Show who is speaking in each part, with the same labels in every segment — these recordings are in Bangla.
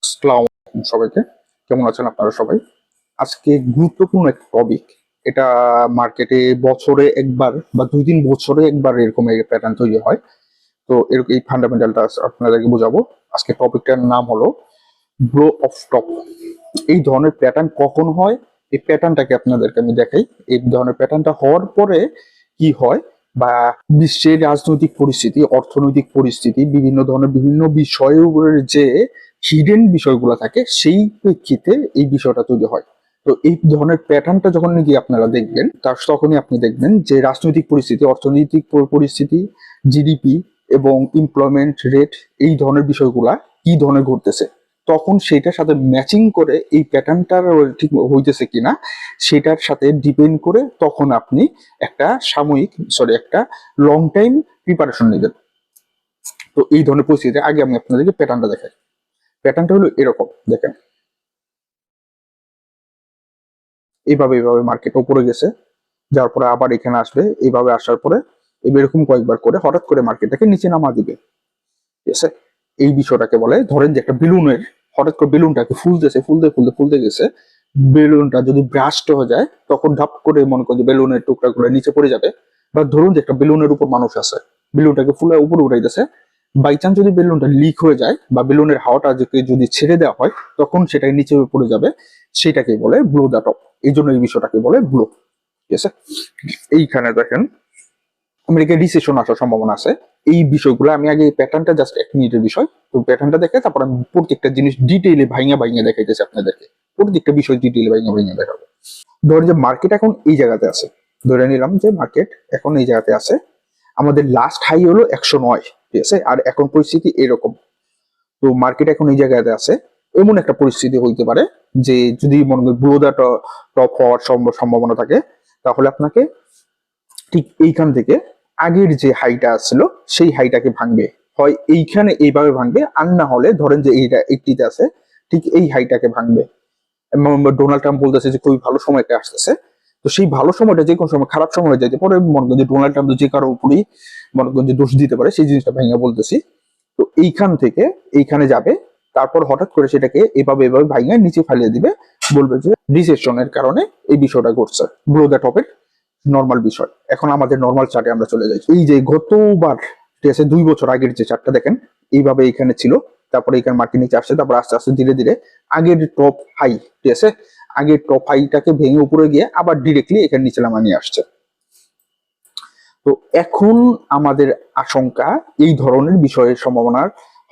Speaker 1: আসসালামু আলাইকুম সবাইকে। কেমন আছেন আপনারা সবাই? আজকে গুরুত্বপূর্ণ একটা টপিক। এটা মার্কেটে বছরে একবার বা ২-৩ বছরে একবার এরকম প্যাটার্ন তৈরি হয়। তো এরকম এই ফান্ডামেন্টালটা আপনাদেরকে বোঝাবো। আজকে টপিকটার নাম হলো ব্লো অফ টপ। এই ধরনের প্যাটার্ন কখন হয়, এই প্যাটার্নটাকে আপনাদেরকে আমি দেখাই। এই ধরনের প্যাটার্নটা হওয়ার পরে কি হয়, বা বিশ্বের রাজনৈতিক পরিস্থিতি, অর্থনৈতিক পরিস্থিতি, বিভিন্ন ধরনের বিভিন্ন বিষয়ের যে হিডেন বিষয়গুলো থাকে, সেই প্রেক্ষিতে এই বিষয়টা তৈরি হয়। তো এই ধরনের প্যাটার্নটা যখন নাকি আপনারা দেখবেন, তখনই আপনি দেখবেন যে রাজনৈতিক পরিস্থিতি, অর্থনৈতিক পরিস্থিতি, জিডিপি এবং এমপ্লয়মেন্ট রেট, এই ধরনের বিষয়গুলা কি ধরনের ঘটতেছে। তখন সেটার সাথে ম্যাচিং করে এই প্যাটার্নটার ঠিক হইতেছে কিনা সেটার সাথে ডিপেন্ড করে তখন আপনি একটা একটা লং টাইম প্রিপারেশন নেবেন। তো এই ধরনের পরিস্থিতিতে আগে আমি আপনাদেরকে প্যাটার্নটা দেখাই। প্যাটার্নটা হলো এরকম, দেখেন এইভাবে এইভাবে মার্কেট উপরে গেছে, যার পরে আবার এখানে আসবে, এইভাবে আসার পরে এরকম কয়েকবার করে হঠাৎ করে মার্কেটটাকে নিচে নামা দিবে। ঠিক আছে, এই বিষয়টাকে বলে, ধরেন যে একটা বেলুনের হঠাৎ করে বেলুনটাকে ফুলতেছে, ফুলতে গেছে, বেলুনটা যদি ব্রাস্ট হয়ে যায় তখন ধাপ করে মনে করেন যে বেলুনের টুকরা করে নিচে পড়ে যাবে। বা ধরুন যে একটা বেলুনের উপর মানুষ আছে, বেলুনটাকে ফুলে উপরে উঠাইতেছে, বাই চান্স যদি বেলুনটা লিক হয়ে যায় বা বেলুনের হাওয়াটা যদি ছেড়ে দেওয়া হয় তখন সেটাকে নিচে পড়ে যাবে, সেটাকে বলে ব্লো দা টপ। এই জন্য এই বিষয়টাকে বলে ব্লো। ঠিক আছে, এইখানে দেখেন আমেরিকায় রিসেশন আসার সম্ভাবনা আছে। এই বিষয়গুলো আমি আগে প্যাটার্নটা জাস্ট 1 মিনিটের বিষয়, তো প্যাটার্নটা দেখে তারপর আমি প্রত্যেকটা জিনিস ডিটেইলে ভাইঙা দেখাইতেছি আপনাদেরকে। প্রত্যেকটা বিষয় ডিটেইলে ভাইঙা দেখাবো। ধরেন যে মার্কেট এখন এই জায়গাতে আছে, ধরে নিলাম যে মার্কেট এখন এই জায়গাতে আছে, আমাদের লাস্ট হাই হলো 109। ঠিক আছে, আর এখন পরিস্থিতি এরকম। তো মার্কেট এখন এই জায়গাতে আছে, এমন একটা পরিস্থিতি হইতে পারে যে যদি মনে করি ব্লো দা টপ হওয়ার সম্ভাবনা থাকে, তাহলে আপনাকে ঠিক এইখান থেকে আগের যে হাইটা ছিল সেই হাইটাকে ভাঙবে, হয় এইখানে এইভাবে ভাঙবে, আর না হলে ধরেন যে এইটা 80-তে আছে, ঠিক এই হাইটাকে ভাঙবে। ডোনাল্ড ট্রাম্প বলতেছে যে খুবই ভালো সময়টা আসতেছে। তো সেই ভালো সময়টা যে কোনো সময় খারাপ সময় হয়ে যেতে পরে, মনে করেন যে ডোনাল্ড ট্রাম্প যে কারো উপরই মনে করেন যে দোষ দিতে পারে, সেই জিনিসটা ভেঙে বলতেছি। তো এইখান থেকে এইখানে যাবে, তারপর হঠাৎ করে সেটাকে এভাবে এভাবে ভাঙে নিচে ফেলিয়ে দিবে, বলবে যে রিসেশনের কারণে এই বিষয়টা ঘটছে, ব্লো দ্য টপের নর্মাল বিষয়। এখন আমাদের নর্মাল চার্টে আমরা চলে যাই। এই যে গতবার, ঠিক আছে, 2 বছর আগের যে চার্টটা দেখেন, এইভাবে এখানে ছিল, তারপরে এখানে মার্কেট নিচে আসছে, তারপর আস্তে আস্তে ধীরে ধীরে আগের টপ হাই, ঠিক আছে, আগের টপ হাইটাকে ভেঙে উপরে গিয়ে আবার ডিরেক্টলি এখানে নিচে নামা নিয়ে আসছে। তো এখন আমাদের আশঙ্কা এই ধরনের বিষয়ের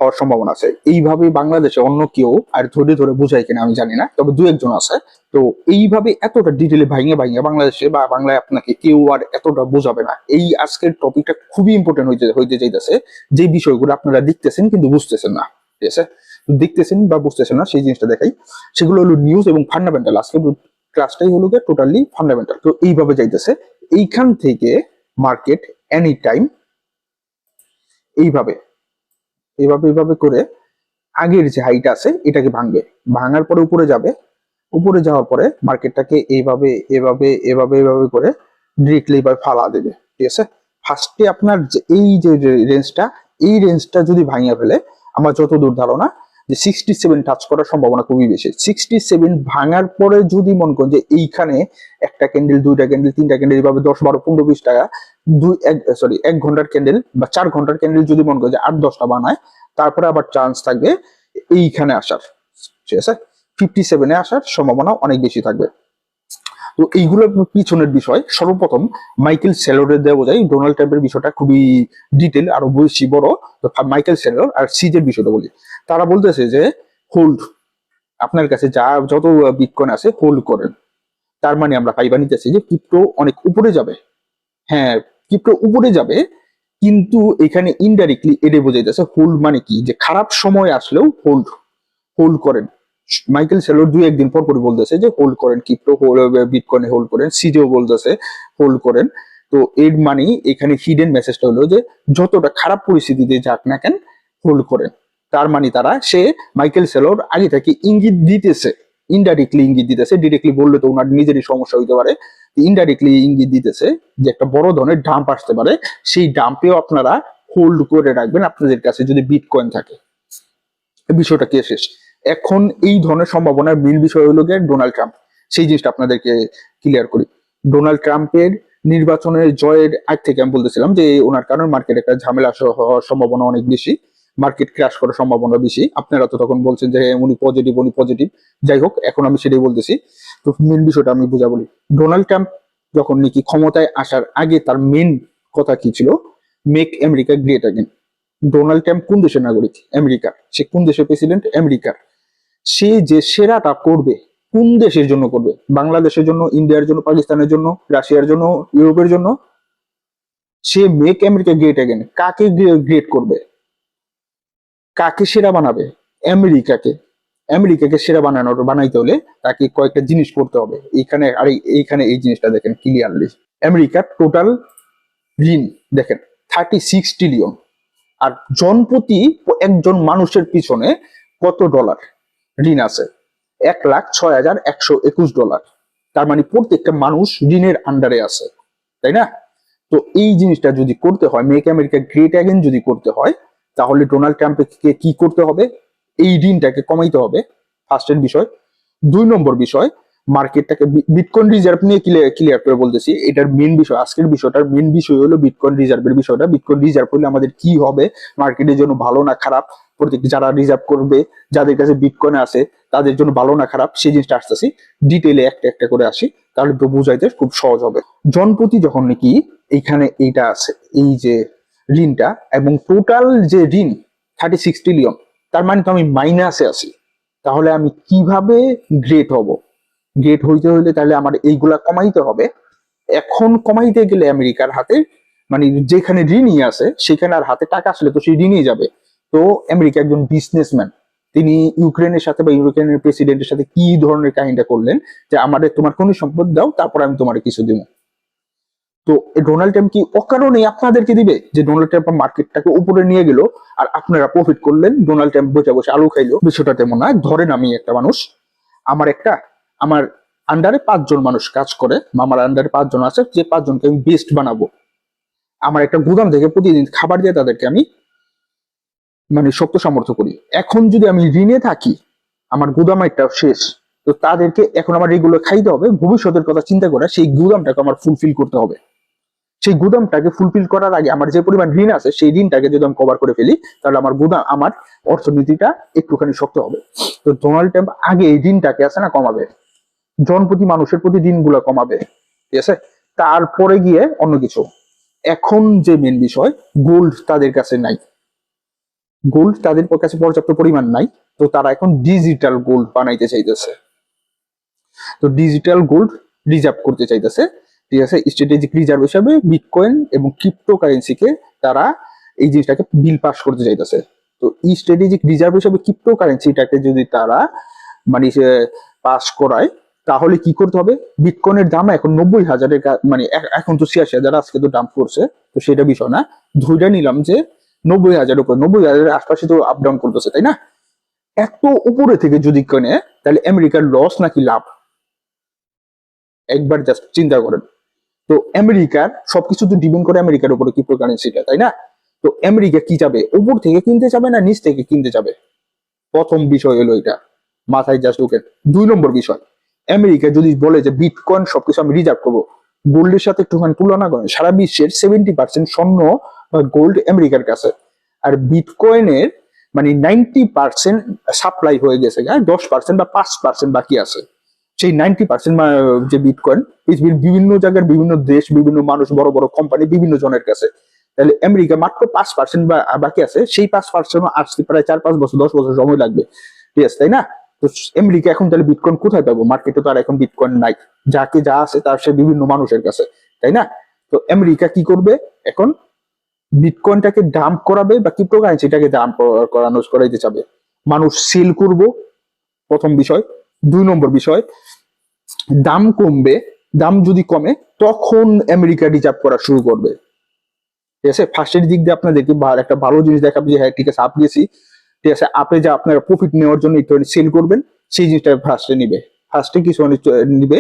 Speaker 1: হওয়ার সম্ভাবনা আছে। এইভাবে বাংলাদেশে অন্য কেউ আর ধরে ধরে বোঝায় কিনা আমি জানি না, তবে 2-1 জন আছে। তো এইভাবে এতটা ডিটেলে ভাঙে বাংলাদেশে বা বাংলায় আপনাকে কেউ আর এতটা বোঝাবে না। এই আজকের টপিকটা খুবই ইম্পর্টেন্ট হইতে চাইতেছে, যে বিষয়গুলো আপনারা দেখতেছেন কিন্তু বুঝতেছেন না। ঠিক আছে, দেখতেছেন বা বুঝতেছেন না সেই জিনিসটা দেখাই। সেগুলো হলো নিউজ এবং ফান্ডামেন্টাল। আজকে ক্লাসটাই হলো টোটালি ফান্ডামেন্টাল। তো এইভাবে যাইতেছে, এইখান থেকে মার্কেট এনি টাইম এইভাবে এইভাবে করে আগের যে হাইটা আছে এটাকে ভাঙবে, ভাঙার পরে উপরে যাবে, উপরে যাওয়ার পরে মার্কেটটাকে এইভাবে এভাবে এভাবে এভাবে করে ডিরেক্টলি এইভাবে ফালা দেবে। ঠিক আছে, ফার্স্টে আপনার এই যে রেঞ্জটা, এই রেঞ্জটা যদি ভাঙিয়ে ফেলে, আমার যতদূর ধারণা যে 67 টাচ করার সম্ভাবনা খুবই বেশি। 67 ভাঙার পরে যদি মনে করেন যে এইখানে একটা ক্যান্ডেল, 2টা ক্যান্ডেল, 3টা ক্যান্ডেল, এইভাবে 10, 12, 15, 20 টাকা 1 ঘন্টার ক্যান্ডেল বা 4 ঘন্টার ক্যান্ডেল যদি মনে করেন যে 8-10টা বানায়, তারপরে আবার চান্স থাকবে এইখানে আসার। ঠিক আছে, 57-এ আসার সম্ভাবনা অনেক বেশি থাকবে। তো এইগুলোর পিছনের বিষয় সর্বপ্রথম মাইকেল সেলরের দেওয়া বোঝায়। ডোনাল্ড ট্রাম্পের বিষয়টা খুবই ডিটেল, আরো বেশি বড়। তো মাইকেল সেলর আর সিজের বিষয়টা বলি। তারা বলতেছে যে হোল্ড, আপনার কাছে যত বিটকয়েন আছে হোল্ড করেন। তার মানে আমরা পাইবা নিতেছি যে ক্রিপ্টো অনেক উপরে যাবে। হ্যাঁ, ক্রিপ্টো উপরে যাবে, কিন্তু এখানে ইনডাইরেক্টলি এটা বোঝাইতেছে হোল্ড মানে কি, যে খারাপ সময় আসলেও হোল্ড হোল্ড করেন। মাইকেল সেলর 2-1 দিন পর পর বলতেছে যে হোল্ড করেন, ক্রিপ্টো বিটকয়েনে হোল্ড করেন, সিজেও বলতেছে হোল্ড করেন। তো এর মানে এখানে হিডেন মেসেজটা হলো যে যতটা খারাপ পরিস্থিতিতে যাক না কেন হোল্ড করেন। তার মানে সে মাইকেল সেলর আগে থেকে ইঙ্গিত দিতেছে, ইনডাইরেক্টলি ইঙ্গিত দিতেছে, ডিরেক্টলি বললে তো ওনার নিজেরই সমস্যা হইতে পারে, ইনডাইরেক্টলি ইঙ্গিত দিতেছে যে একটা বড় ধরনের ডাম্প আসতে পারে, সেই ডাম্পেও আপনারা হোল্ড করে রাখবেন আপনাদের কাছে যদি বিটকয়েন থাকে। বিষয়টা কে শেষ। এখন এই ধরনের সম্ভাবনার মেইন বিষয় হলো গিয়ে ডোনাল্ড ট্রাম্প। সেই জিনিসটা আপনাদেরকে ক্লিয়ার করি। ডোনাল্ড ট্রাম্পের নির্বাচনের জয়ের আগ থেকে আমি বলতেছিলাম যে ওনার কারণে মার্কেট একটা ঝামেলা হওয়ার সম্ভাবনা অনেক বেশি, মার্কেট ক্র্যাশ করার সম্ভাবনা বেশি। আপনারা তো তখন বলছেন যে উনি পজিটিভ। যাই হোক, এখন আমি সেটাই বলতেছি। তো মেন বিষয়টা আমি বুঝা বলি। ডোনাল্ড ট্রাম্প যখন নাকি ক্ষমতায় আসার আগে তার মেন কথা কি ছিল? Make America great again. Donald Trump কোন দেশের নাগরিক? আমেরিকার। সে কোন দেশের প্রেসিডেন্ট? আমেরিকার। সে যে সেরাটা করবে কোন দেশের জন্য করবে? বাংলাদেশের জন্য, ইন্ডিয়ার জন্য, পাকিস্তানের জন্য, রাশিয়ার জন্য, ইউরোপের জন্য। সে মেক আমেরিকা গ্রেট অ্যাগেন কাকে গ্রেট করবে? কাকে সেরা বানাবে? আমেরিকাকে। আমেরিকাকে সেরা বানাইতে হলে তাকে কয়েকটা জিনিস করতে হবে। এইখানে এই জিনিসটা দেখেন ক্লিয়ারলি। আমেরিকার টোটাল ঋণ দেখেন 36 ট্রিলিয়ন। আর জনপ্রতি একজন মানুষের পিছনে কত ডলার ঋণ আছে? $1,06,121। তার মানে প্রত্যেকটা মানুষ ঋণের আন্ডারে আছে, তাই না? তো এই জিনিসটা যদি করতে হয়, মেক আমেরিকা গ্রেট অ্যাগেন যদি করতে হয়, তাহলে ডোনাল্ড ট্রাম্পকে কি করতে হবে? এই ঋণটাকে কমাইতে হবে, ফার্স্টের বিষয়। 2 নম্বর বিষয়, মার্কেটটাকে বিটকয়েন রিজার্ভ নিয়ে ক্লিয়ার করে বলতেছি। এটার মেন বিষয়, আজকের বিষয়টার মেন বিষয় হলো বিটকয়েন রিজার্ভের বিষয়টা। বিটকয়েন রিজার্ভ হলে আমাদের কি হবে, মার্কেটের জন্য ভালো না খারাপ, প্রত্যেক যারা রিজার্ভ করবে, যাদের কাছে বিটকয়েন আছে তাদের জন্য ভালো না খারাপ, সেই জিনিসটা আসতেছি ডিটেইলে একটা একটা করে আসি, তাহলে তো বুঝাইতে খুব সহজ হবে। জনপ্রতি যখন নাকি এইখানে এইটা আছে, এই যে ঋণটা, এবং টোটাল যে ঋণ 36 ট্রিলিয়ন, তার মানে তো আমি মাইনাসে আছি। তাহলে আমি কিভাবে গ্রেট হব? গ্রেট হইতে হইলে তাহলে আমার এইগুলা কমাইতে হবে। এখন কমাইতে গেলে আমেরিকার হাতে, মানে যেখানে ঋণই আছে সেখানে আর হাতে টাকা আসলে তো সেই ঋণই যাবে। তো আমেরিকা একজন বিজনেসম্যান, তিনি ইউক্রেনের সাথে বা ইউক্রেনের প্রেসিডেন্টের সাথে কি ধরনের কাহিনীটা করলেন যে আমাদের তোমার কোন সম্পদ দাও, তারপর আমি তোমার কিছু দিব। তো ডোনাল্ড ট্রাম্প কি অকারণে আপনাদেরকে দিবে? যে ডোনাল্ড ট্রাম্প মার্কেটটাকে উপরে নিয়ে গেল আর আপনারা প্রফিট করলেন, ডোনাল্ড ট্রাম্প বসে বসে আলু খাইলো। বিষয়টা তেমন না। ধরেন আমি একটা মানুষ, আমার আন্ডারে 5 জন মানুষ কাজ করে, আমার আন্ডারে 5 জন আছে, যে 5 জনকে আমি বেস্ট বানাবো। আমার একটা গুদাম থেকে প্রতিদিন খাবার দিয়ে তাদেরকে আমি মানে শক্ত সামর্থ্য করি। এখন যদি আমি ঋণে থাকি, আমার গুদাম একটা শেষ, তো তাদেরকে এখন আমার এগুলো খাইতে হবে। ভবিষ্যতের কথা চিন্তা করে সেই গুদামটাকে আমার ফুলফিল করতে হবে। সেই গুদামটাকে ফুলফিল করার আগে আমার যে পরিমাণ ঋণ আছে সেই ঋণটাকে যদি আমি কভার করে ফেলি, তাহলে আমার অর্থনীতিটা একটুখানি শক্ত হবে। তো ডোনাল্ড ট্রাম্প আগে এই ঋণটাকে আছে না কমাবে, জনপ্রতি মানুষের প্রতি ঋণগুলো কমাবে, ঠিক আছে? তারপরে গিয়ে অন্য কিছু। এখন যে মেন বিষয়, গোল্ড তাদের কাছে নাই, গোল্ড তাদের কাছে পর্যাপ্ত পরিমাণ নাই। তো তারা এখন ডিজিটাল গোল্ড বানাইতে চাইতেছে। তো ডিজিটাল গোল্ড রিজার্ভ করতে চাইতেছে, ঠিক আছে? স্ট্র্যাটেজিক রিজার্ভ হিসাবে বিটকয়েন এবং ক্রিপ্টোকারেন্সিকে তারা এই জিনিসটাকে বিল পাস করতে চাইতেছে। তো স্ট্র্যাটেজিক রিজার্ভ হিসাবে ক্রিপ্টোকারেন্সিটাকে যদি তারা মানে পাস করায়, তাহলে কি করতে হবে? বিটকয়েনের দাম এখন 90,000-এর মানে এখন তো 86,000, আজকে তো ডাম্প করছে, তো সেটা বিষয় না। ধরে নিলাম যে 90,000 উপরে, 90,000-এর আশপাশে তো আপ ডাউন করতেছে, তাই না? এত উপরে থেকে যদি কেনে, তাহলে আমেরিকার লস নাকি লাভ? একবার জাস্ট চিন্তা করেন। তো আমেরিকার সবকিছু তো ডিপেন্ড করে আমেরিকার উপরে ক্রিপ্টোকারেন্সিটা, তাই না? তো আমেরিকা কি যাবে, উপর থেকে কিনতে যাবে না নিচ থেকে কিনতে যাবে? প্রথম বিষয় হলো এটা, মাথায় জাস্ট ঢুকেন। 2 নম্বর বিষয়, আমেরিকা যদি বলে যে বিটকয়েন সবকিছু আমি রিজার্ভ করবো, গোল্ডের সাথে একটুখানি তুলনা করেন, সারা বিশ্বের 70% স্বর্ণ বা গোল্ড আমেরিকার কাছে, আর বিটকয়েনের মানে 90% সাপ্লাই হয়ে গেছে, 10% বা 5% বাকি আছে। সেই 90% যে বিটকয়েন পৃথিবীর বিভিন্ন জায়গার বিভিন্ন দেশ, বিভিন্ন মানুষ, বড় বড় কোম্পানি, বিভিন্ন জনের কাছে। তাহলে আমেরিকা মাত্র 5% বাকি আছে। সেই 5% আসতে প্রায় 4-5 বছর, 10 বছর সময় লাগবে, ঠিক আছে, তাই না? তো আমেরিকা এখন তাহলে বিটকয়েন কোথায় পাবো? মার্কেটে তো আর এখন বিটকয়েন নাই, যাকে যা আছে তার সে বিভিন্ন মানুষের কাছে, তাই না? তো আমেরিকা কি করবে এখন? বিটকয়েনটাকে ডাম্প করাবে বা ক্রিপ্টোকারেন্সিটাকে ডাম্প করাইতে চাবে। মানুষ সেল করব, প্রথম বিষয়। 2 নম্বর বিষয়, দাম কমবে। দাম যদি কমে, তখন আমেরিকা রিজার্ভ করা শুরু করবে, ঠিক আছে? ফার্স্টের দিক দিয়ে আপনাদেরকে একটা ভালো জিনিস দেখাবে যে হ্যাঁ ঠিক আছে, আপ গেছি, ঠিক আছে, আপে যা আপনারা প্রফিট নেওয়ার জন্য একটু সেল করবেন, সেই জিনিসটা ফার্স্টে নিবে, ফার্স্টে কিছু নিবে।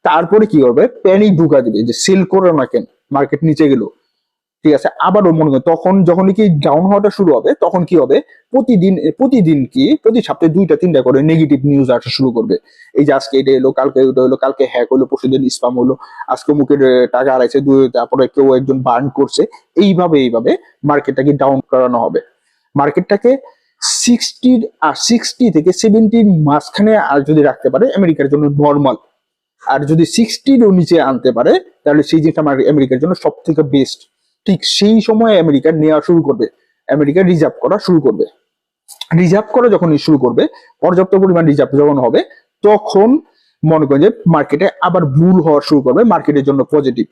Speaker 1: তারপরে কি করবে? প্যানিক ঢুকা দিবে যে সেল করো না কেন, মার্কেট নিচে গেল, ঠিক আছে, আবারও মনে করেন তখন যখন কি ডাউন হওয়াটা শুরু হবে, তখন কি হবে, প্রতিদিন কি প্রতি সপ্তাহে 2টা 3টা করে নেগেটিভ নিউজ আসা শুরু করবে। এই যে আজকে এটা এলো, কালকে ওটা হলো, কালকে হ্যাক হলো, পরশুদিন স্পাম হলো, আজকে মুখের টাকা হারাইছে, তারপরে কেউ একজন বার্ন করছে। এইভাবে মার্কেটটাকে ডাউন করানো হবে। মার্কেটটাকে 60 থেকে 70 মাঝখানে আর যদি রাখতে পারে আমেরিকার জন্য নর্মাল। আর যদি 60-ও নিচে আনতে পারে তাহলে সেই জিনিসটা আমেরিকার জন্য সব থেকে বেস্ট। ঠিক সেই সময় আমেরিকা নেওয়া শুরু করবে, আমেরিকা রিজার্ভ করা শুরু করবে। রিজার্ভ করা যখন শুরু করবে, পর্যাপ্ত পরিমাণ রিজার্ভ যখন হবে, তখন মনে করেন যে মার্কেটে আবার বুল হওয়া শুরু করবে, মার্কেটের জন্য পজিটিভ,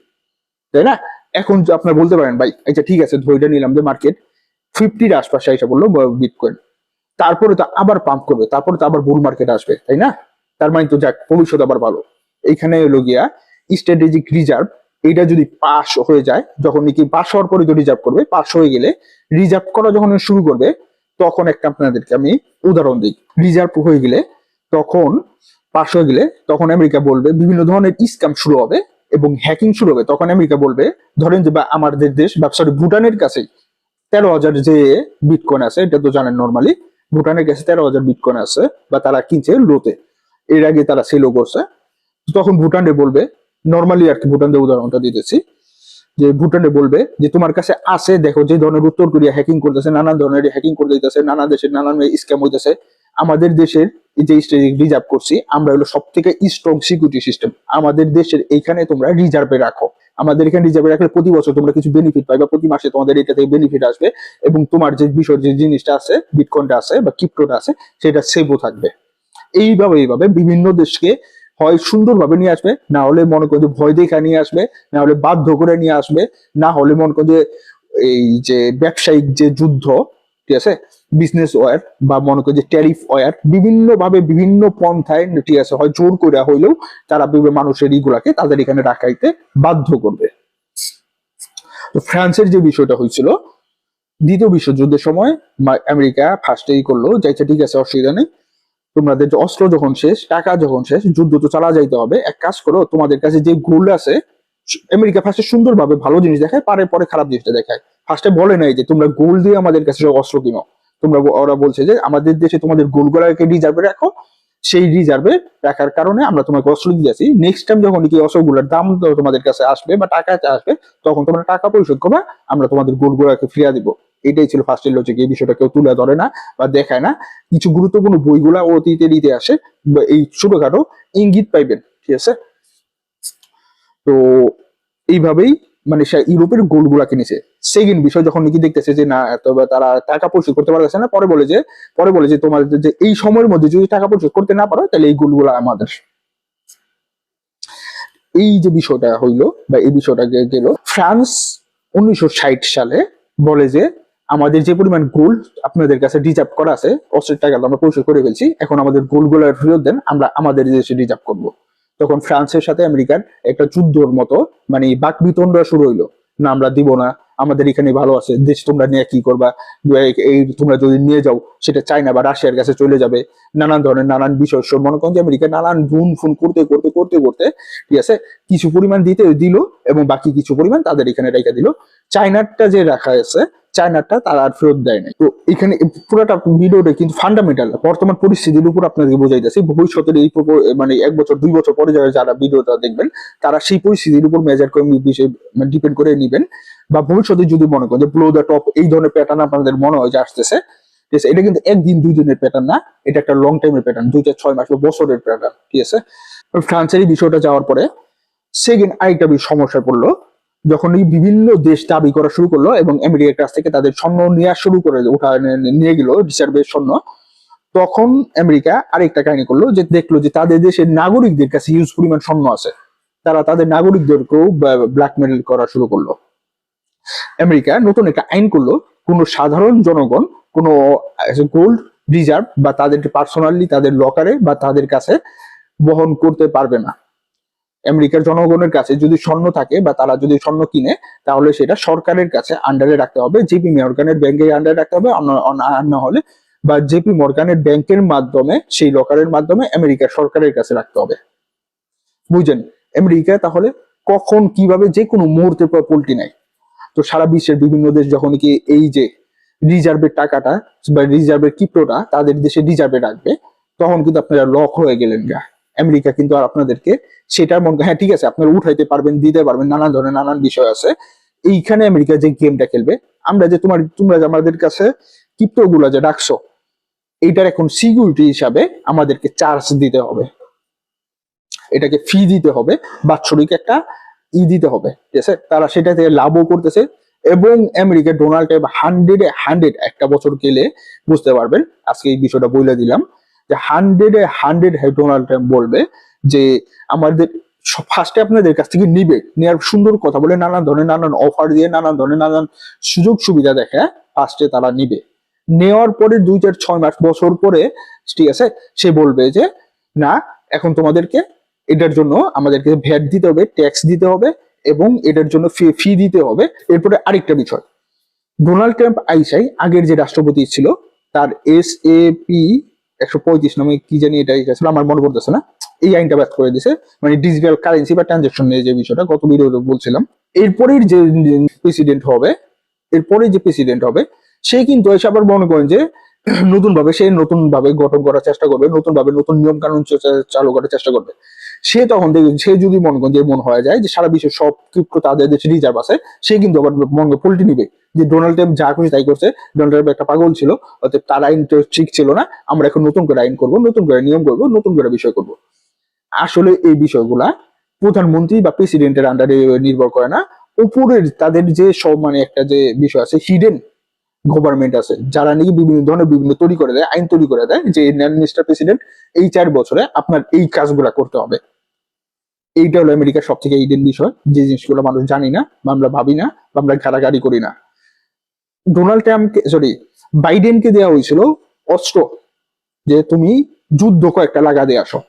Speaker 1: তাই না? এখন আপনার বলতে পারেন ভাই আচ্ছা ঠিক আছে, ধৈর্য নিলাম যে মার্কেট 50-র আশপাশে এসে বললো বিটকয়েন, তারপরে তো আবার পাম্প করবে, তারপরে তো আবার বুল মার্কেট আসবে, তাই না? তার মানে তো যাক, ভবিষ্যৎ আবার ভালো। এইখানে হলো গিয়া স্ট্র্যাটেজিক রিজার্ভ, এটা যদি পাস হয়ে যায়, যখন নাকি পাস হওয়ার পরে তো রিজার্ভ করবে, পাস হয়ে গেলে রিজার্ভ করা যখন শুরু করবে, তখন একটা আপনাদেরকে আমি উদাহরণ দিই। রিজার্ভ হয়ে গেলে, তখন পাস হয়ে গেলে, তখন আমেরিকা বলবে বিভিন্ন ধরনের স্ক্যাম শুরু হবে এবং হ্যাকিং শুরু হবে। তখন আমেরিকা বলবে, ধরেন যে বা আমাদের দেশ বা সরি ভুটানের কাছেই 13,000 যে বিটকয়েন আছে, এটা তো জানেন নর্মালি ভুটানের কাছে 13,000 বিটকয়েন আছে, বা তারা কিনছে লোতে, এর আগে তারা সেলও করছে। তখন ভুটানে বলবে, নর্মালি আর কি ভুটানের উদাহরণটা দিতেছি, যে ভুটানে বলবে যে তোমার কাছে আছে, দেখো যে ধরনের উত্তর কোরিয়া হ্যাকিং করতেছে, নানান ধরনের হ্যাকিং করে দিতেছে, নানা দেশের নানান স্ক্যাম হইতেছে, আমাদের দেশের যে রিজার্ভ করছি আমরা, হলো সব থেকে স্ট্রং সিকিউরিটি সিস্টেম, আমাদের দেশের এইখানে তোমরা রিজার্ভে রাখো, আমাদের এখানে রিজার্ভে রাখলে প্রতি বছর তোমরা কিছু বেনিফিট পাই, বা প্রতি মাসে তোমাদের এটা থেকে বেনিফিট আসবে, এবং তোমার যে বিষয় যে জিনিসটা আছে, বিটকয়েনটা আছে বা ক্রিপ্টোটা আছে, সেটা সেভও থাকবে। এইভাবে বিভিন্ন দেশকে হয় সুন্দরভাবে নিয়ে আসবে, না হলে মনে করো যে ভয় দেখা নিয়ে আসবে, না হলে বাধ্য করে নিয়ে আসবে, না হলে মনে করো যে এই যে ব্যবসায়িক যে যুদ্ধ, ঠিক আছে, বিজনেস ওয়ার, বা মনে করো যে ট্যারিফ ওয়ার, বিভিন্ন ভাবে বিভিন্ন পন্থায়, ঠিক আছে, হয় জোর করে হইলেও তারা মানুষের ইগুলাকে তাদের এখানে রাখাইতে বাধ্য করবে। তো ফ্রান্সের যে বিষয়টা হয়েছিল দ্বিতীয় বিশ্বযুদ্ধের সময়, আমেরিকা ফার্স্টেই করলো যে আচ্ছা ঠিক আছে, অসুবিধা নেই, তোমাদের যে অস্ত্র যখন শেষ, টাকা যখন শেষ, যুদ্ধ তো চালা যাইতে হবে, এক কাজ করো, তোমাদের কাছে যে গোল্ড আছে, আমেরিকা ফার্স্টে সুন্দরভাবে ভালো জিনিস দেখায়, পরে খারাপ জিনিসটা দেখায়। ফার্স্টে বলে নাই যে তোমরা গোল্ড দিয়ে আমাদের কাছে অস্ত্র কিনো, ওরা বলছে যে আমাদের দেশে তোমাদের গোল্ড গুলাকে রিজার্ভে রাখো, সেই রিজার্ভে রাখার কারণে আমরা তোমাকে অস্ত্র দিয়েছি, নেক্সট টাইম যখন কি অস্ত্রগুলোর দাম তোমাদের কাছে আসবে বা টাকা আসবে, তখন তোমরা টাকা পরিশোধ করবে, আমরা তোমাদের গোল্ড গুলাকে ফিরিয়ে দিব। এটাই ছিল ফার্স্টের লজিক। এই বিষয়টা কেউ তুলে ধরে না বা দেখায় না। কিছু গুরুত্বপূর্ণ বইগুলা অতীতের ইতিহাসে এই ছোটখাটো ইঙ্গিত পাইবেন, ঠিক আছে? তো এইভাবেই মানে সে ইউরোপের গোল্ড গুলা কিনেছে। সেকেন্ড বিষয়, যখন নাকি দেখতেছে যে না তারা টাকা পরিশোধ করতে পারতেছে না, পরে বলে যে তোমার যে এই সময়ের মধ্যে যদি টাকা পরিশোধ করতে না পারো, তাহলে এই গোল্ড গুলা আমাদের। এই যে বিষয়টা হইলো বা এই বিষয়টা গেল, ফ্রান্স 1960 সালে বলে যে আমাদের যে পরিমাণ গোল্ড আপনাদের কাছে রিজার্ভ করা আছে, অস্ট্রেলিয়ার টাকা আমরা পরিশোধ করে ফেলছি, এখন আমাদের গোল্ড গুলো ফেরত দেন, আমরা আমাদের দেশে রিজার্ভ করব। তখন ফ্রান্সের সাথে আমেরিকার একটা যুদ্ধর মতো মানে বাকবিতণ্ডা শুরু হইলো, না আমরা দিব না, আমাদের এখানে ভালো আছে দেশ, তোমরা নিয়ে কি করবা, এই তোমরা যদি নিয়ে যাও সেটা চায়না বা রাশিয়ার কাছে চলে যাবে, নানান ধরনের নানান বিষয় মনে করেন যে আমেরিকা নানান ফোন করতে ঠিক আছে, কিছু পরিমাণ দিল এবং বাকি কিছু পরিমাণ তাদের এখানে রেখে দিল। চায়নাটা যে রাখা আছে, চায়নাটা তারা আর ফেরত দেয় নাই। তো এখানে পুরোটা ভিডিওটা কিন্তু ফান্ডামেন্টাল বর্তমান পরিস্থিতির উপর আপনাদেরকে বোঝাইতেছি। ভবিষ্যতের এই মানে 1 বছর 2 বছর পরে যারা ভিডিওটা দেখবেন, তারা সেই পরিস্থিতির উপর মেজার করে বিষয় ডিপেন্ড করে নিবেন। বা ভবিষ্যতে যদি মনে করেন যে ব্লো দ্য টপ এই ধরনের প্যাটার্ন আপনাদের মনে হয় যে আসতেছে, ঠিক আছে, এটা কিন্তু 1 দিন 2 দিনের প্যাটার্ন না, এটা একটা লং টাইমের প্যাটার্ন, 2 4 6 মাস বা বছরের প্যাটার্ন, ঠিক আছে। ফ্রান্সের এই বিষয়টা যাওয়ার পরে সেকেন্ড আরেকটা সমস্যায় পড়লো, যখন এই বিভিন্ন দেশ দাবি করা শুরু করলো এবং আমেরিকার কাছ থেকে তাদের স্বর্ণ নেওয়া শুরু করে নিয়ে গেল রিজার্ভের স্বর্ণ, তখন আমেরিকা আরেকটা কাহিনী করলো, যে দেখলো যে তাদের দেশের নাগরিকদের কাছে হিউজ পরিমাণ স্বর্ণ আছে, তারা তাদের নাগরিকদেরকেও ব্ল্যাকমেল করা শুরু করলো। আমেরিকা নতুন একটা আইন করলো, কোনো সাধারণ জনগণ কোনো গোল্ড রিজার্ভ বা তাদের পার্সোনালি তাদের লকারে বা তাদের কাছে বহন করতে পারবে না। আমেরিকার জনগণের কাছে যদি স্বর্ণ থাকে বা তারা যদি স্বর্ণ কিনে, তাহলে সেটা সরকারের কাছে আন্ডারে রাখতে হবে, জেপি মর্গানের ব্যাংকের আন্ডারে রাখতে হবে, না হলে বা জেপি মর্গানের ব্যাংকের মাধ্যমে সেই লকারের মাধ্যমে আমেরিকার সরকারের কাছে রাখতে হবে। বুঝছেন? আমেরিকা তাহলে কখন কিভাবে যে কোনো মুহূর্তে পল্টি নাই। তো সারা বিশ্বের বিভিন্ন দেশ যখন কি এই যে রিজার্ভের টাকাটা বা রিজার্ভের ক্রিপ্টোটা তাদের দেশে রিজার্ভে রাখবে, তখন কিন্তু আপনারা লক হয়ে গেলেন গা। আমেরিকা কিন্তু আর আপনাদেরকে সেটার মনে, হ্যাঁ ঠিক আছে আপনারা উঠাইতে পারবেন, দিতে পারবেন, নানান ধরনের নানান বিষয় আছে। এইখানে আমেরিকা যে গেমটা খেলবে, আমরা যে তোমরা যে আমাদের কাছে ক্রিপ্টো গুলা যে রাখছো, এইটার এখন সিকিউরিটি হিসাবে আমাদেরকে চার্জ দিতে হবে, এটাকে ফি দিতে হবে, বাৎসরিক একটা দিতে হবে, ঠিক আছে? তারা সেটা থেকে লাভও করতেছে। এবং আমেরিকা ডোনাল্ড ট্রাম্প 100 একটা বছর গেলে বুঝতে পারবেন, আজকে এই বিষয়টা বলে দিলাম যে 100 ডোনাল্ড ট্রাম্প বলবে যে আমাদের ফার্স্টে আপনাদের কাছ থেকে নিবে, নেওয়ার সুন্দর কথা বলে নানান ধরনের নানান অফার দিয়ে নানান ধরনের নানান সুযোগ সুবিধা দেখে ফার্স্টে তারা নিবে। নেওয়ার পরে 2-4-6 মাস বছর পরে, ঠিক আছে, সে বলবে যে না, এখন তোমাদেরকে এটার জন্য আমাদেরকে ভ্যাট দিতে হবে, ট্যাক্স দিতে হবে এবং এটার জন্য ফি দিতে হবে। এরপরে আরেকটা বিষয়, ডোনাল্ড ট্রাম্প আইসাই আগের যে রাষ্ট্রপতি ছিল তার SAP 135 নামে কি জানি এটা ছিল, আমার মনে পড়তেছে না, এই আইনটা ব্যাক করে দিছে, মানে ডিজিটাল কারেন্সি বা ট্রানজাকশন নিয়ে যে বিষয়টা গত ভিডিওতে বলছিলাম। এরপরের যে প্রেসিডেন্ট হবে, সে কিন্তু এসে আবার মনে করেন যে নতুন ভাবে গঠন করার চেষ্টা করবে, নতুন ভাবে নতুন নিয়ম কানুন চালু করার চেষ্টা করবে। সে তখন দেখবেন, সে যদি মনে করেন যে মনে হয় যায় যে সারা বিশ্বের সব ক্রিপ্টো তাদের দেশে রিজার্ভ আছে, সে কিন্তু আবার মনে পল্টি নিবে যে ডোনাল্ড ট্রাম্প যা খুশি তাই করছে, ডোনাল্ড ট্রাম্প একটা পাগল ছিল, অর্থাৎ তার আইন তো ঠিক ছিল না, আমরা এখন নতুন করে আইন করবো, নতুন করে নিয়ম করবো, নতুন করে বিষয় করবো। আসলে এই বিষয়গুলা প্রধানমন্ত্রী বা প্রেসিডেন্টের আন্ডারে নির্ভর করে না, উপরের তাদের যে সব মানে একটা যে বিষয় আছে, হিডেন গভর্নমেন্ট আছে, যারা নাকি বিভিন্ন ধরনের বিভিন্ন তৈরি করে দেয়, আইন তৈরি করে দেয় যে মিস্টার প্রেসিডেন্ট এই 4 বছরে আপনার এই কাজগুলা করতে হবে। এইটা হলো আমেরিকার সব থেকে হিডেন বিষয়, যে জিনিসগুলো মানুষ জানি না বা আমরা ভাবি না বা আমরা ঘাড়াঘাড়ি করি না। ডোনাল্ড ট্রাম্পকে, বাইডেনকে দেওয়া হয়েছিল অস্ত্র, যে তুমি যুদ্ধ কয়েকটা লাগা দিয়ে আসো,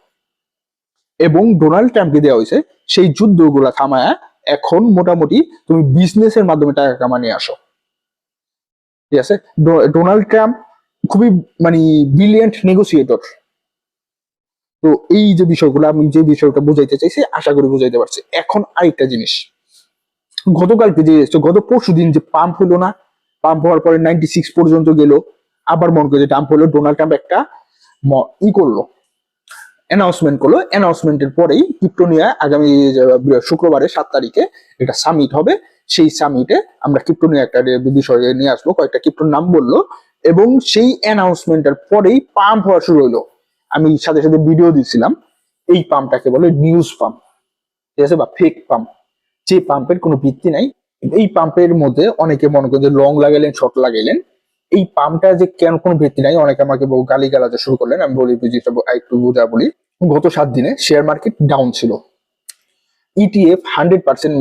Speaker 1: এবং ডোনাল্ড ট্রাম্পকে দেওয়া হয়েছে সেই যুদ্ধগুলা থামায়া এখন মোটামুটি তুমি বিজনেসের মাধ্যমে টাকা কামানিয়ে আসো, ঠিক আছে? ডোনাল্ড ট্রাম্প খুবই মানে ব্রিলিয়েন্ট নেগোসিয়েটর। তো এই যে বিষয়গুলো, আমি যে বিষয়টা বুঝাইতে চাইছি আশা করি বুঝাইতে পারছি। এখন আরেকটা জিনিস, গতকালকে যে গত পরশু দিন যে পাম্প হলো না, পাম্প হওয়ার পরে 96 পর্যন্ত গেল, আবার মনে করে যে ডাম্প হলো, ডোনাল্ড ট্রাম্প একটা করলো, অ্যানাউন্সমেন্ট করলো। অ্যানাউন্সমেন্টের পরেই ক্রিপ্টো নিয়ে আগামী শুক্রবারে 7 তারিখে একটা সামিট হবে, সেই সামিটে আমরা ক্রিপ্টো নিয়ে একটা বিষয় নিয়ে আসবো, কয়েকটা ক্রিপ্টোর নাম বললো, এবং সেই অ্যানাউন্সমেন্টের পরেই পাম্প হওয়া শুরু হলো। আমি সাথে সাথে ভিডিও দিয়েছিলাম, এই পাম্পটাকে বলে নিউজ পাম্প, ঠিক আছে, বা ফেক পাম্প, যে পাম্পের কোনো ভিত্তি নাই। এই পাম্পের মধ্যে অনেকে মনে করেন যে লং লাগাইলেন, শর্ট লাগাইলেন, এই পাম্পটা যে কেন কোনো ভিত্তি নাই, অনেকে আমাকে গালি গালাতে শুরু করলেন। আমি বলি একটু বুঝা বলি। গত 7 দিনে শেয়ার মার্কেট ডাউন ছিল, ETF 100%,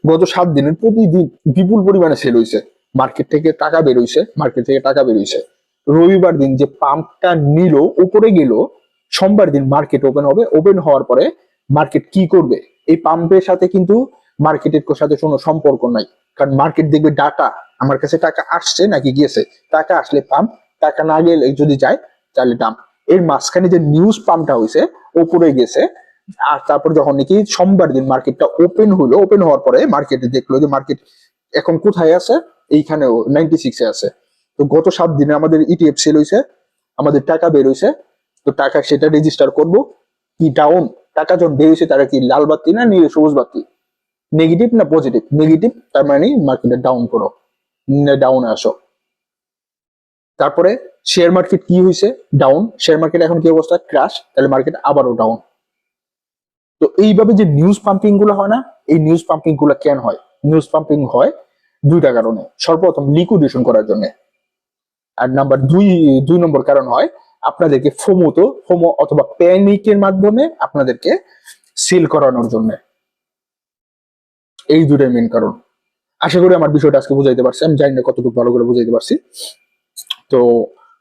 Speaker 1: গত 7 দিনের প্রতিদিন বিপুল পরিমাণে সেল হয়েছে, মার্কেট থেকে টাকা বেরোইছে। রবিবার দিন যে পাম্পটা নিল, উপরে গেল, সোমবার দিন মার্কেট ওপেন হবে, ওপেন হওয়ার পরে মার্কেট কি করবে, এই পাম্পের সাথে কিন্তু মার্কেটের সাথে কোনো সম্পর্ক নাই, কারণ মার্কেট দেখবে ডাটা, আমার কাছে টাকা আসছে নাকি গিয়েছে, টাকা আসলে পাম্প, টাকা না গেলে যদি যায় তাহলে ডাম্প। এর মাঝখানে যে নিউজ পাম্পটা হয়েছে, উপরে গেছে, আর তারপর যখন নাকি সোমবার দিন মার্কেটটা ওপেন হলো, ওপেন হওয়ার পরে মার্কেটে দেখলো যে মার্কেট এখন কোথায় আছে, এইখানেও 96-এ আছে। তো গত 7 দিনে আমাদের ETF সেল হয়েছে, আমাদের টাকা বের হয়েছে, তো টাকা সেটা রেজিস্টার করব কি ডাউন, টাকা যখন বের হয়েছে তারা কি লাল বাতি না সবুজ বাতি, নেগেটিভ না পজিটিভ, নেগেটিভ, তার মানে মার্কেটে ডাউন করো, ডাউনে আসো। তারপরে শেয়ার মার্কেট কি হয়েছে, ডাউন, শেয়ার মার্কেট এখন কি অবস্থা, ক্র্যাশ, তাহলে মার্কেট আবারও ডাউন। তো এইভাবে যে নিউজ পাম্পিং গুলো হয় না, এই নিউজ পাম্পিং গুলো কেন হয়? নিউজ পাম্পিং হয় 2টা কারণে। সর্বপ্রথম লিকুইডেশন করার জন্য, আর নাম্বার 2 নম্বর কারণ হয় আপনাদেরকে ফোমো অথবা প্যানিকের মাধ্যমে আপনাদেরকে সেল করানোর জন্য। এই 2টাই মেন কারণ। আশা করি আমার বিষয়টা আজকে বুঝাইতে পারছি, আমি জানি না কতটুকু ভালো করে বুঝাইতে পারছি। তো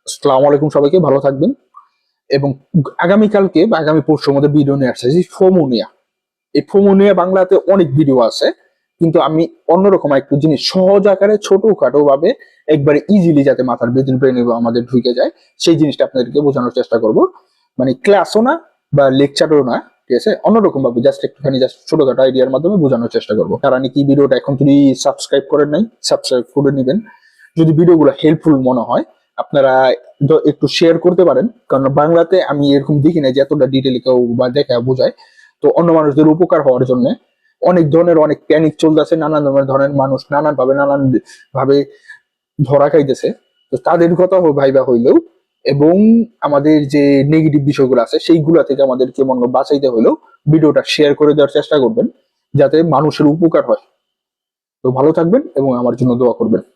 Speaker 1: আসসালামু আলাইকুম, সবাইকে ভালো থাকবেন। এবং আগামীকালকে বা আগামী পরশুর মধ্যে ভিডিও নিয়ে আসছে ফোমোনিয়া। এই ফোমোনিয়া বাংলাতে অনেক ভিডিও আছে, কিন্তু আমি অন্যরকম একটু জিনিস সহজ আকারে ছোটখাটো ভাবে একবারে ইজিলি যাতে মাথার ব্রেনে আমাদের ঢুকে যায়, সেই জিনিসটা আপনাদেরকে বোঝানোর চেষ্টা করব। মানে ক্লাসও না বা লেকচারও না, ঠিক আছে, অন্যরকম ভাবে জাস্ট একটুখানি জাস্ট ছোটখাটো আইডিয়ার মাধ্যমে বোঝানোর চেষ্টা করবো। যারা নাকি ভিডিওটা এখন যদি সাবস্ক্রাইব করেন নাই, সাবস্ক্রাইব করে নেবেন। যদি ভিডিওগুলো হেল্পফুল মনে হয় আপনারা একটু শেয়ার করতে পারেন, কারণ বাংলাতে আমি এরকম দেখি না যে এতটা ডিটেইলে কেউ বা দেখা বোঝায়। তো অন্য মানুষদের উপকার হওয়ার জন্য অনেক ধরনের অনেক প্যানিক চলতেছে, নানান ধরনের মানুষ নানান ভাবে ধরা খাইতেছে। তো তাদের কথা ভাইবা হইলেও এবং আমাদের যে নেগেটিভ বিষয়গুলো আছে সেইগুলা থেকে আমাদেরকে মনে হয় বাঁচাইতে হইলেও ভিডিওটা শেয়ার করে দেওয়ার চেষ্টা করবেন, যাতে মানুষের উপকার হয়। তো ভালো থাকবেন এবং আমার জন্য দোয়া করবেন।